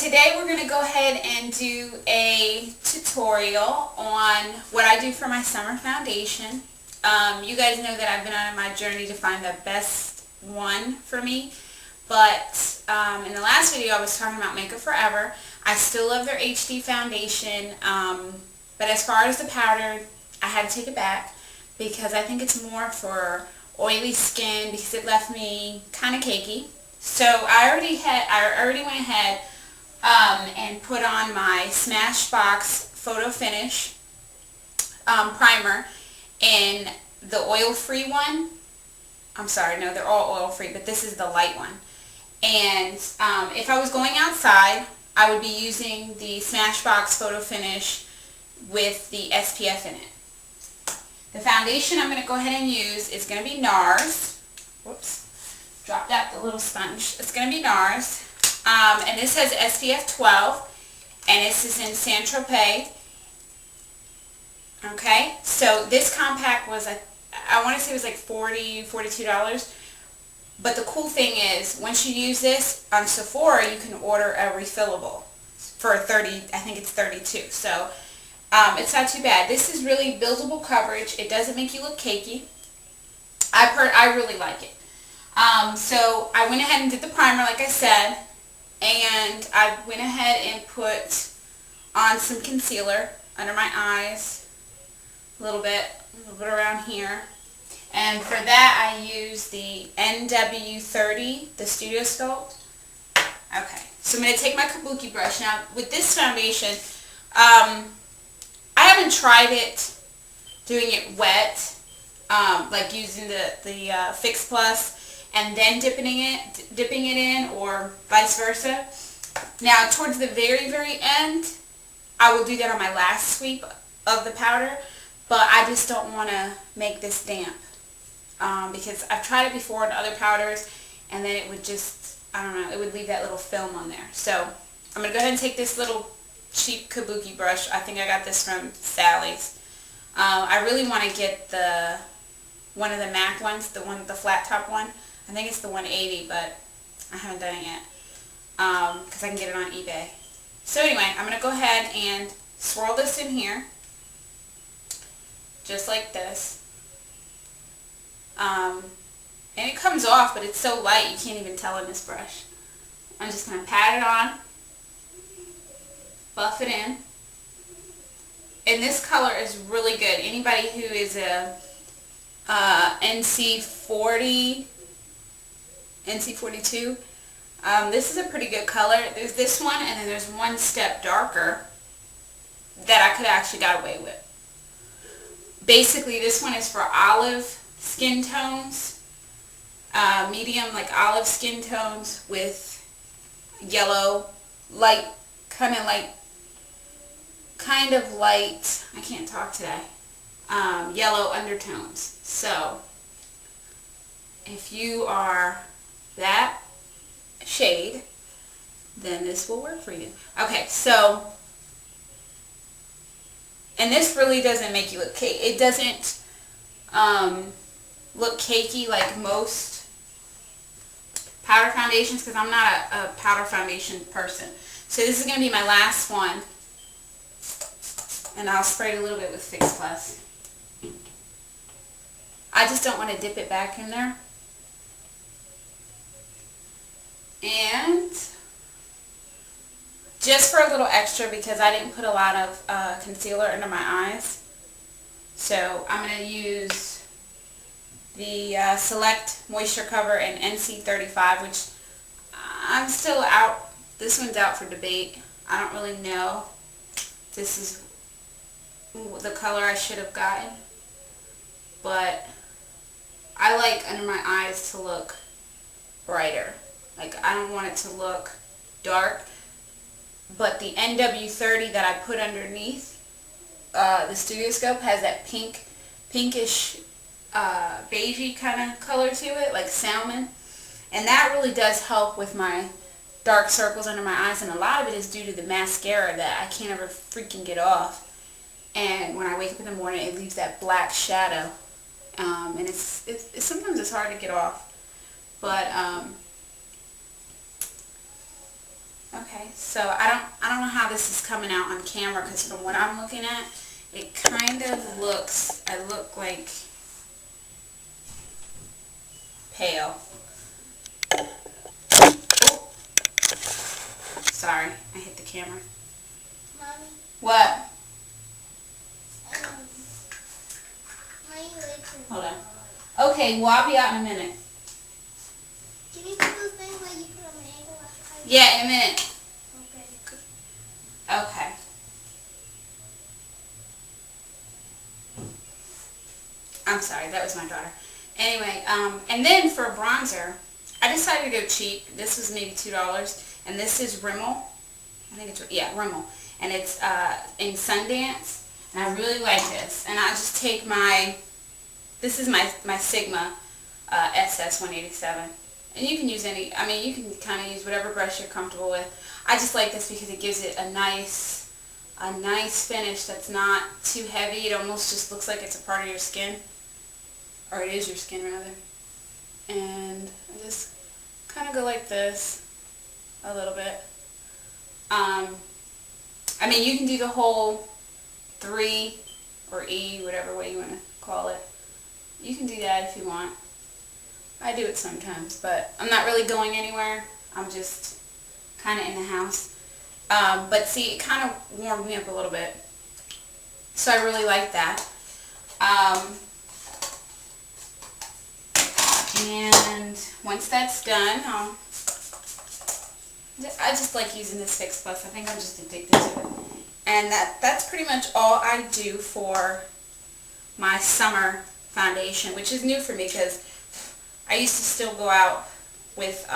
today we're going to go ahead and do a tutorial on what I do for my summer foundation. You guys know that I've been on my journey to find the best one for me, but in the last video I was talking about Makeup Forever. I still love their HD foundation, but as far as the powder, I had to take it back because I think it's more for oily skin because it left me kind of cakey. So I already went ahead and put on my Smashbox Photo Finish primer in the oil-free one. I'm sorry, no, they're all oil-free, but this is the light one. And if I was going outside, I would be using the Smashbox Photo Finish with the SPF in it. The foundation I'm going to go ahead and use is going to be NARS. Whoops. Dropped out the little sponge. It's going to be NARS. And this has SPF12. And this is in Tropez. Okay. So this compact was, I want to say it was like $40, $42. But the cool thing is, once you use this on Sephora, you can order a refillable for $30, I think it's $32. So it's not too bad. This is really buildable coverage. It doesn't make you look cakey. I really like it. So I went ahead and did the primer like I said, and I went ahead and put on some concealer under my eyes, a little bit around here. And for that I used the NW30, the Studio Sculpt. Okay, so I'm going to take my kabuki brush. Now with this foundation, I haven't tried it doing it wet, like using the Fix Plus and then dipping it in, or vice versa. Now towards the very end, I will do that on my last sweep of the powder, but I just don't want to make this damp because I've tried it before in other powders, and then it would just, I don't know, it would leave that little film on there. So I'm going to go ahead and take this little cheap kabuki brush. I think I got this from Sally's. I really want to get one of the MAC ones, the flat top one. I think it's the 180, but I haven't done it yet because I can get it on eBay. So anyway, I'm going to go ahead and swirl this in here, just like this. And it comes off, but it's so light you can't even tell in this brush. I'm just going to pat it on, buff it in. And this color is really good. Anybody who is a NC42, this is a pretty good color. There's this one, and then there's one step darker that I could actually got away with. Basically, this one is for olive skin tones, medium like olive skin tones with yellow, kind of light, I can't talk today, yellow undertones. So if you are that shade, then this will work for you. Okay, so, and this really doesn't make you look cakey. It doesn't look cakey like most powder foundations because I'm not a powder foundation person. So this is going to be my last one, and I'll spray it a little bit with Fix Plus. I just don't want to dip it back in there. And just for a little extra, because I didn't put a lot of concealer under my eyes, so I'm going to use the Select Moisture Cover in NC35, which I'm still out. This one's out for debate. I don't really know. This is the color I should have gotten, but I like under my eyes to look brighter. Like, I don't want it to look dark, but the NW30 that I put underneath the Studio Scope has that pinkish beigey kind of color to it, like salmon, and that really does help with my dark circles under my eyes, and a lot of it is due to the mascara that I can't ever freaking get off, and when I wake up in the morning it leaves that black shadow, and it's sometimes it's hard to get off, but Okay, so I don't know how this is coming out on camera, because from what I'm looking at, it kind of looks, I look like pale. Oh, sorry, I hit the camera. Mommy, What? why are you late to Hold on. Okay, well, I'll be out in a minute. Can you put those things where you put on the angle after I... Yeah, in a minute. Okay. Okay. I'm sorry, that was my daughter. Anyway, and then for a bronzer, I decided to go cheap. This was maybe $2, and this is Rimmel. I think it's, yeah, Rimmel. And it's in Sundance, and I really like this. And I just take my, this is my Sigma SS187. And you can use any, I mean, you can kind of use whatever brush you're comfortable with. I just like this because it gives it a nice finish that's not too heavy. It almost just looks like it's a part of your skin. Or it is your skin, rather. And I just kind of go like this a little bit. I mean, you can do the whole 3 or E, whatever way you want to call it. You can do that if you want. I do it sometimes, but I'm not really going anywhere. I'm just kind of in the house. But see, it kind of warmed me up a little bit. So I really like that. And once that's done, I just like using this Fix Plus. I think I'm just addicted to it. And that's pretty much all I do for my summer foundation, which is new for me because I used to still go out with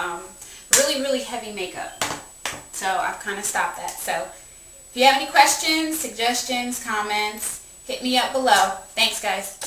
really, really heavy makeup. So I've kind of stopped that. So if you have any questions, suggestions, comments, hit me up below. Thanks, guys.